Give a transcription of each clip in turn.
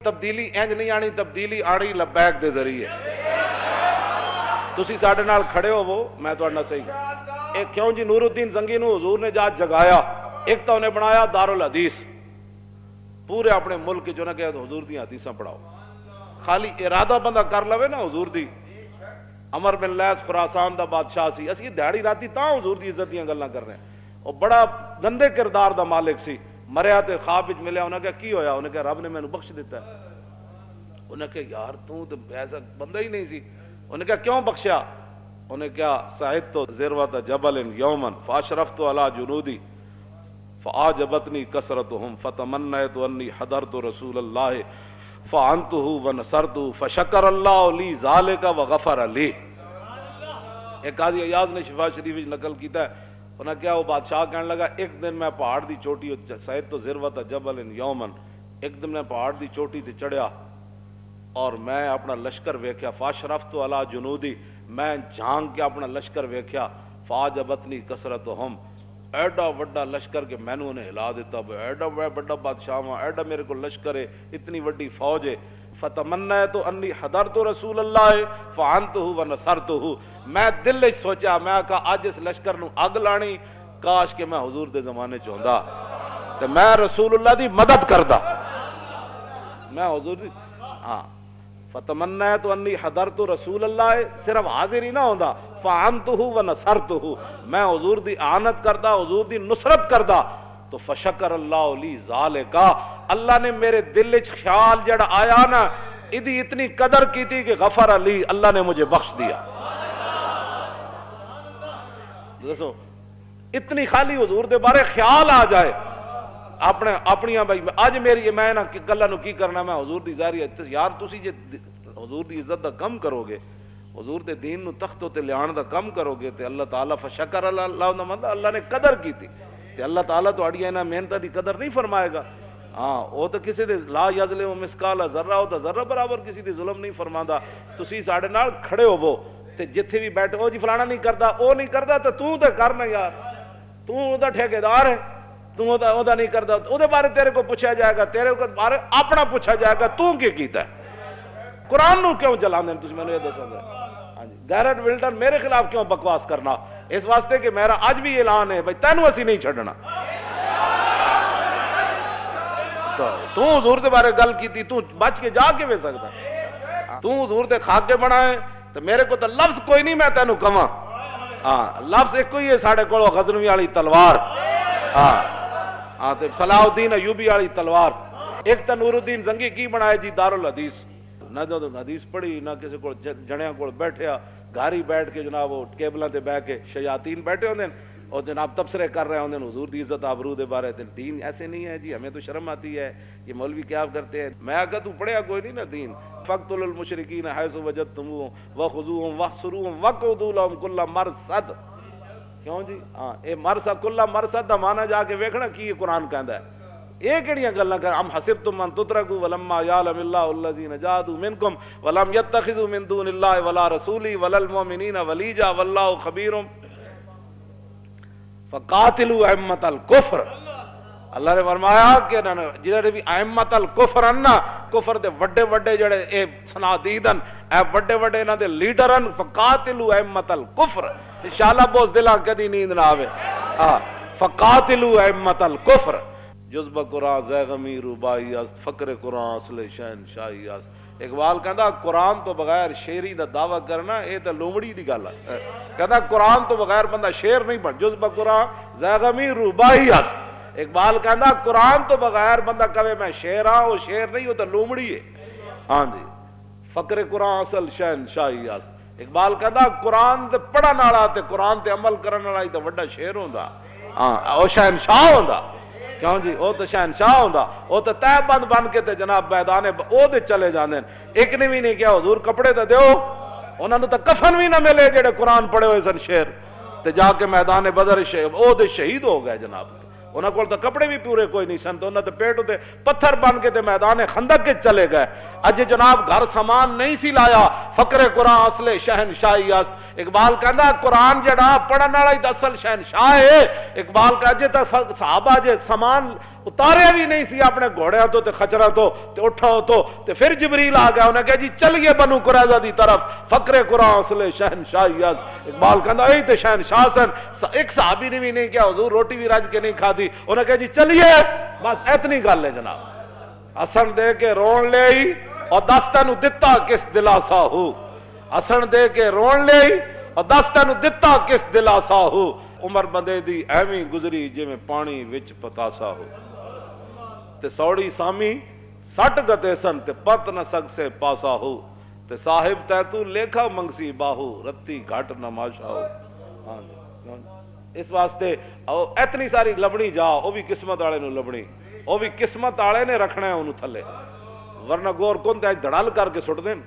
تبدیلی انج نہیں آنی، تبدیلی آنی لبیک دے ذریعے. تسی ساڈے نال کھڑے ہوو، میں تہاڈے نال صحیح ایک کیوں جی نور الدین زنگی نو حضور نے جا جگایا، ایک تو انہیں بنایا دارالحدیث پورے اپنے ملک جو نہ کہ حضور دی حدیثاں پڑھاؤ. خالی ارادہ بندہ کر لوے نا حضور دی. عمر بن لیث خراسان دا بادشاہ سی، اسی دیہڑی راتی تاں حضور دی عزت دیاں گلاں کر رہے ہیں. وہ بڑا گندے کردار دا مالک سی، مریا تے خواب وچ ملیا، انہاں کہا کی ہویا؟ انہاں کہا رب نے مینوں بخش دیتا ہے. انہاں کہا یار تو ایسا بندہ ہی نہیں سی. انہوں نے کہا کیوں بخشیا؟ انہوں نے کہا سعدت ذروۃ جبل یوما فاشرفت علی جنودی فاعجبتنی کثرتهم فتمنیت انی حضرت رسول اللہ فعنته ونصرته فشکر اللہ لی ذالک وغفر لی. ایک قاضی ایاز نے شفا شریف نقل کیتا ہے. انہوں نے کہا وہ بادشاہ کہنے لگا ایک دن میں پہاڑ دی چوٹی سعدت ذروۃ جبل یوما، ایک دن میں پہاڑ دی چوٹی تے چڑھیا اور میں اپنا لشکر ویکھیا. فاشرفت علی جنودی، میں جھانک کے اپنا لشکر ویکھیا. فاعجبتنی کثرتہم، ایڈا وڈا لشکر کہ میں نے انہیں ہلا دیتا، ایڈا بڑا بادشاہ ہاں، ایڈا میرے کو لشکر ہے، اتنی وڈی فوج ہے. فتمنیت انی حضرت رسول اللہ فعنتہ ونصرتہ، میں دل وچ سوچا، میں کہا اج اس لشکر نو اگ لانی، کاش کہ میں حضور دے زمانے چ ہوندا تے میں رسول اللہ دی مدد کردا. میں حضور دی ہاں فتمنیت انی حضرت رسول اللہ، صرف حاضر ہی نہ ہوندا، فعنتہ ونصرتہ، میں حضور دی اعانت کردا، حضور دی نصرت کردا. تو فشکر اللہ لی ذالک، اللہ نے میرے دل وچ خیال جڑا آیا نا، ادی اتنی قدر کی تھی کہ غفر علی، اللہ نے مجھے بخش دیا. دسو اتنی خالی حضور دے بارے خیال آ جائے اپنی بھائی اج میری میں نا گلاں نو کی کرنا، میں حضور دی ظاہری یار تسی جے حضور دی عزت دا کم کرو گے، حضور دے دین نو تختوں تے لیان دا کم کرو گے تے اللہ تعالیٰ فشکر اللہ دا مطلب اللہ نے قدر کیتی تے اللہ تعالیٰ تہاڈیاں انہاں محنتاں دی قدر نہیں فرمائے گا. ہاں وہ تو کسی دے لا یظلم مثقال ذرہ، وہ تو ذرہ برابر کسی دی ظلم نہیں فرماندا. تسی ساڈے نال کھڑے ہوو تے جتھے بھی بیٹھے ہو جی فلانا نہیں کردا، او نہیں کردا تے تو تے کرنا یار، تو دا ٹھیکیدار ہے، تو او دا نہیں کردا، او دے بارے تیرے کو پوچھا جائے گا، تیرے کو بارے اپنا پوچھا جائے گا تو کی کیتا ہے. قرآن نو کیوں جلاندے تسی مینوں یہ دسو گے؟ ہاں جی گیرٹ ولٹن میرے خلاف کیوں بکواس کرنا؟ اس واسطے کہ میرا اج بھی اعلان ہے بھائی تینوں اسی نہیں چھڈنا. تو حضور دے بارے گل کیتی، تو بچ کے جا کے وے سکدا؟ تو حضور دے خاکے بنائے تو میرے کو تو لفظ کوئی نہیں میں تینوں کہاں. ہاں لفظ ایک ہی ہے ساڈے کول، غزنوی والی تلوار. ہاں تے صلاح الدین ایوبی والی تلوار. ایک تو نور الدین زنگی کی بنائے جی دارالحدیث، نہ جو حدیث پڑھی نہ کسی کو جڑیاں کو بیٹھیا، گھر ہی بیٹھ کے جناب وہ کیبلاں تے بیٹھ کے شیاطین بیٹھے ہوندے اور جناب تبصرے کر رہے ہوندے حضور دی عزت آبرو دے بارے. دین ایسے نہیں ہے جی، ہمیں تو شرم آتی ہے یہ مولوی کیا کرتے ہیں. میں کہا تو پڑھیا کوئی نہیں نا دین. فقتلوا المشرکین حیث وجدتموہم وخذوہم واحصروہم وقعدوا لہم کل مرصد. کیوں جی ہاں اے مرصد کل مرصد دا معنی جا کے ویکھنا کی قرآن کہندا ہے. یہ کیڑیاں گلاں کر ام حسبتم ان تترکوا ولما یعلم اللہ الذین جاہدوا منکم ولم یتخذوا من دون اللہ ولا رسولہ ولا المؤمنین ولیجا واللہ خبیر فقاتلوا ائمۃ الکفر. اللہ نے فرمایا کہ جڑے بھی ائمۃ الکفر انا کفر دے وڈے وڈے جڑے اے صنادیدن اے وڈے وڈے انہاں دے لیڈرن، فقاتلوا ائمۃ الکفر. انشاءاللہ بوز دلاں کدی نیند نہ آوے. ہاں فقاتلوا ائمۃ الکفر. جذبہ قرآن زیغمی روبائی است، فقر قرآن اصل شہنشاہی است. اقبال کہندا قرآن تو بغیر شیری دا دعویٰ کرنا اے تے لومڑی دی گل ہے. کہندا قرآن تو بغیر بندہ شیر نہیں پڑھ. جذبہ قرآن زیغمی روبائی است. اقبال کہندا قرآن تو بغیر بندہ کہے میں شیر ہاں، وہ شیر نہیں، وہ تو لومڑی ہے. ہاں جی فقر قرآن اصل شہنشاہی است. اقبال کہندا قرآن تے پڑھن والا تے قرآن تے عمل کرن والا تے وڈا شیر ہوندا. ہاں او شہنشاہ ہوندا. کیوں جی وہ تو شہنشاہ ہوندا، وہ تو تہ بند بن کے تے جناب میدان او دے چلے جاندے. ایک نے بھی نہیں کیا حضور کپڑے تے دیو، انہاں نوں تے کفن بھی نہ ملے جڑے قرآن پڑھے ہوئے سن شیر تے جا کے میدان بدر او دے شہید ہو گئے جناب. انہاں کول تے کپڑے بھی پورے کوئی نہیں سن، تو انہاں تے پیٹ تے پتھر بن کے تے میدان خندق کے چلے گئے. اج جناب گھر سامان نہیں سی لایا فقر قرآن اصل شہنشاہی است اقبال کہندا قرآن جڑا پڑھن والا ہی اصل شہنشاہ ہے اقبال کہ اجے تک صحابہ جے سامان اتارے بھی نہیں سی اپنے گھوڑیاں تو تے خچراں تو تے اٹھاؤ تو تے پھر جبریل آ گیا انہیں کہا جی چلیے بنو قریظہ دی طرف فقر قرآن اصل شہنشاہی است اقبال کہندا یہی تے شہنشاہ سن ایک صحابی نے بھی نہیں کیا حضور روٹی بھی رج کے نہیں کھادی انہیں کہا جی چلیے بس اتنی گل ہے جناب ہسن دے کے رون لے ہی اور دس تینو دتا کس دلاسا ہو ہسن دے کے رون لے ہی اور دس تینو دتا کس دلاسا ہو عمر بندے دی ایویں گزری جے میں پانی وچ پتاسا ہو تے سوڑی سامی سٹ گتے سن تے پت نہ سگ سے پاسا ہو تے صاحب تے تو لیکھا منگسی باہو رتی گھٹ نماشا ہو اس واسطے اتنی ساری لبنی جا وہ بھی قسمت والے نو لبنی وہ بھی قسمت والے نے رکھنا ہے انہوں تھلے ورنہ گور کون تے دڑال کر کے سٹ دین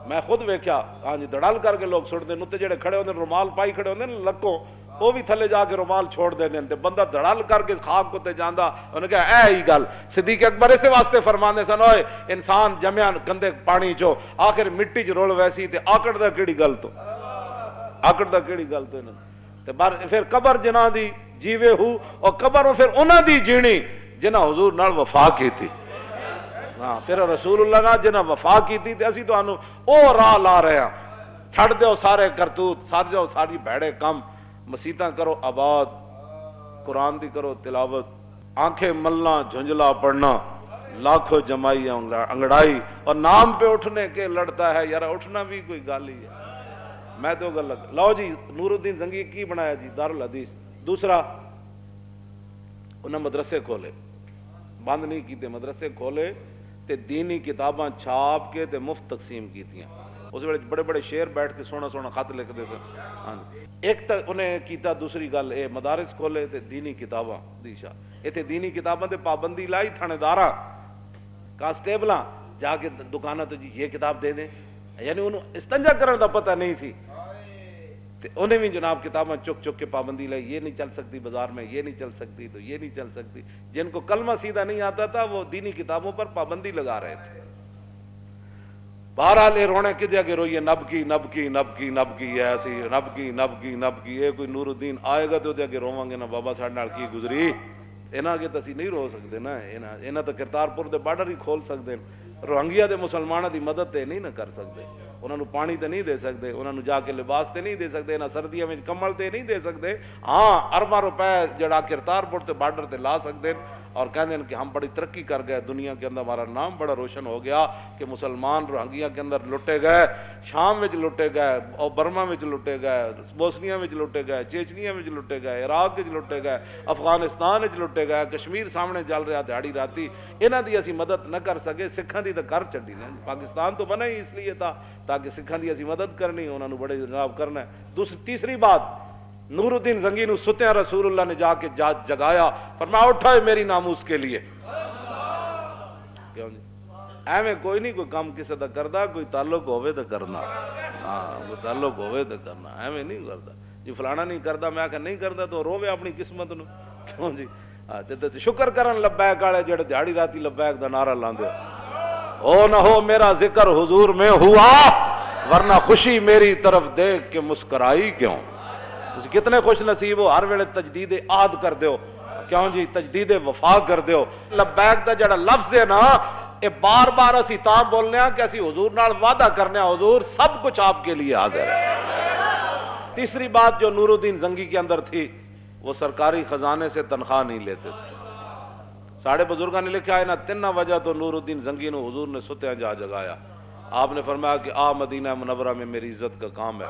میں خود ویکھیا ہاں جی دڑال کر کے لوگ سٹ دین تے جڑے کھڑے ہوندے رومال پائی کھڑے ہوندے لکوں وہ بھی تھلے جا کے رومال چھوڑ دے دیں تے بندہ دڑال کر کے خاک کو تے جاندا انہوں نے کہا اے ہی گل صدیق اکبر اسے واسطے فرماندے سن اوئے انسان جمعیاں کندے پانی چو آخر مٹی چ رول ویسی تے آکڑ دا کیڑی گل تو آکڑ دا کیڑی گل تو انہوں تے پھر قبر جنہاں دی جیوے ہو اور قبر پھر انہاں دی جینی جنہاں حضور نال وفا کی تھی ہاں پھر رسول اللہ نال جنہاں وفا کی تھی تے اسی تو انہوں او راہ لا رہے ہیں چھڑ دیو سارے کرتوت سار جاؤ ساری بھیڑے کم مسیتاں کرو آباد قرآن دی کرو تلاوت آنکھیں ملنا جھنجلا پڑھنا لاکھوں جمائی انگڑائی اور نام پہ اٹھنے کے لڑتا ہے یار اٹھنا بھی کوئی گال ہی ہے میں تو گل لگ لو جی نور الدین زنگی کی بنایا جی دارالحدیث دوسرا انہیں مدرسے کھولے بند نہیں کیتے مدرسے کھولے تے دینی کتاباں چھاپ کے تے مفت تقسیم کی تھیں اس ویلے بڑے بڑے شعر بیٹھ کے سونا سونا خط لکھ دے سن ہاں ایک تک انہیں کیتا دوسری گل اے مدارس کھولے تے دینی کتاباں دیشا ایتھے دینی کتاباں تے پابندی لائی تھانے داراں کانسٹیبلاں جا کے دکاناں تو جی یہ کتاب دے دیں یعنی انہوں استنجا کرنے دا پتہ نہیں سی تے انہیں بھی جناب کتاباں چک چک کے پابندی لائی یہ نہیں چل سکتی بازار میں یہ نہیں چل سکتی تو یہ نہیں چل سکتی جن کو کلمہ سیدھا نہیں آتا تھا وہ دینی کتابوں پر پابندی لگا رہے تھے بہرحال یہ رونے کے جگہ روئیے نبکی نبکی نبکی نبکی ایسی نبکی نبکی نبکی یہ کوئی نور الدین آئے گا تو جگہ روواں گے نا بابا ساڈے نال کی گزری انہاں کے تسی نہیں رو سکتے نا انہاں تو کرتارپور دے بارڈر ہی کھول سکتے روہنگیا دے مسلمانوں دی مدد تے نہیں نہ کر سکتے انہوں نے پانی تے نہیں دے سکتے انہوں نے جا کے لباس تے نہیں دے سکتے انہاں سردیاں میں کمل تے نہیں دے سکتے ہاں ارباں روپے جڑا کرتارپور تے بارڈر تے لا سکتے اور کہتے ہیں کہ ہم بڑی ترقی کر گئے دنیا کے اندر ہمارا نام بڑا روشن ہو گیا کہ مسلمان روہنگیا کے اندر لٹے گئے شام میں لٹے گئے اور برما میں لٹے گئے بوسنیا میں لٹے گئے چیچنیا میں لٹے گئے عراق میں لٹے گئے افغانستان میں لٹے گئے کشمیر سامنے چل رہا دیہڑی راتی انہاں دی اسی مدد نہ کر سکے سکھاں دی تو کر چڈی نا پاکستان تو بنا ہی اس لیے تھا تاکہ سکھاں دی اسی مدد کرنی انہوں نے بڑے جناب کرنا ہے تیسری بات نور الدین زنگی نو ستیاں رسول اللہ نے جا کے جگایا فرمایا اٹھائے میری ناموس کے لیے کیوں جی ایویں کوئی نہیں کوئی کام کسی دا کردا کوئی تعلق ہوئے تو کرنا ہاں کوئی تعلق ہوئے تو کرنا ایویں نہیں کردا جی فلانا نہیں کردا میں آکھا نہیں کردا تو روے اپنی قسمت نو کیوں جی تے شکر کرن لبیک والے جڑے دیہڑی راتی لبیک دا نعرہ لاندے او نہ ہو میرا ذکر حضور میں ہوا ورنہ خوشی میری طرف دیکھ کے مسکرائی کیوں کتنے خوش نصیب ہو ہر ویلے تجدید عہد کر دیو کیوں جی تجدید وفا کر دیو لبیک دا جڑا لفظ ہے نا اے بار بار اسی تاں بولنے ہیں کہ اسی حضور نال وعدہ کرنے ہیں حضور سب کچھ آپ کے لیے حاضر ہے تیسری بات جو نور الدین زنگی کے اندر تھی وہ سرکاری خزانے سے تنخواہ نہیں لیتے تھے ساڑھے بزرگاں نے لکھا ہے نا تین وجہ تو نور الدین زنگی نو حضور نے ستیاں جا جگایا آپ نے فرمایا کہ آ مدینہ منورہ میں میری عزت کا کام ہے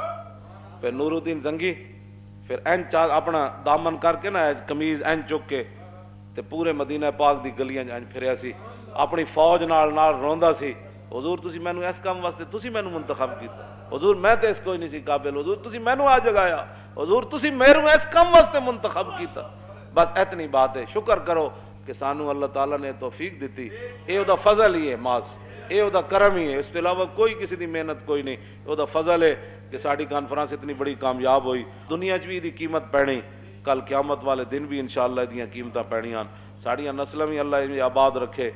پھر نور الدین زنگی پھر این اپنا دامن کر کے نا کمیز این چک کے تے پورے مدینہ پاک دی گلیاں این پھریا سی اپنی فوج نال روندا سی حضور تسی مینوں اس کام واسطے تسی مینوں منتخب کیتا حضور میں تے اس کوئی نہیں سی قابل حضور تسی مینوں آ جگایا حضور تسی میرے اس کام واسطے منتخب کیتا بس اتنی بات ہے شکر کرو کہ سانو اللہ تعالیٰ نے توفیق دیتی اے او دا فضل ہی ہے ماس اے او دا کرم ہی ہے اس کے علاوہ کوئی کسی دی محنت کوئی نہیں او دا فضل ہے کہ ساڑی کانفرنس اتنی بڑی کامیاب ہوئی دنیا چ بھی دی قیمت پینی کل قیامت والے دن بھی انشاءاللہ دیاں قیمتاں پینیاں ساڑیاں نسلاں بھی اللہ آباد رکھے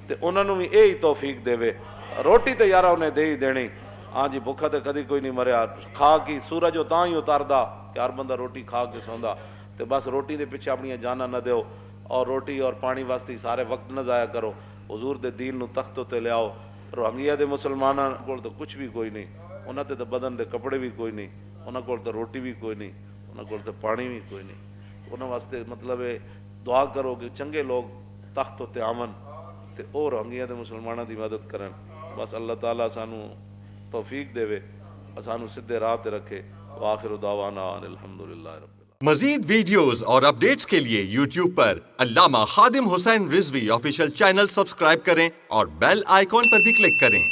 تے انہاں نوں بھی یہی توفیق دے روٹی تو یار انہیں دے ہی دینی. ہاں جی بھوکا تو کدی کوئی نہیں مریا. کھا کی سورج تاں ہی اتاردا کہ ہر بندہ روٹی کھا کے سوندا. تو بس روٹی دے پیچھے اپنی جاناں نہ دیو, اور روٹی اور پانی واسطے سارے وقت نہ ضائع کرو. حضور دے دین نو تخت تے لیاؤ. روہنگیا دے مسلماناں کول تو کچھ بھی کوئی نہیں, انہاں تے تو بدن دے کپڑے بھی کوئی نہیں, انہاں کول تو روٹی بھی کوئی نہیں, انہاں کول تو پانی بھی کوئی نہیں. انہاں واسطے مطلب ہے دعا کرو کہ چنگے لوگ تخت تے آون تے او روہنگیا دے مسلماناں دی مدد کرن. بس اللہ تعالیٰ سانو توفیق دے وے, سانو سدھے راہ تے رکھے. وآخر دعوانا ان الحمدللہ رب العالمین. مزید ویڈیوز اور اپڈیٹس کے لیے یوٹیوب پر علامہ Khadim Hussain Rizvi official channel subscribe کریں اور بیل آئیکن پر بھی کلک کریں.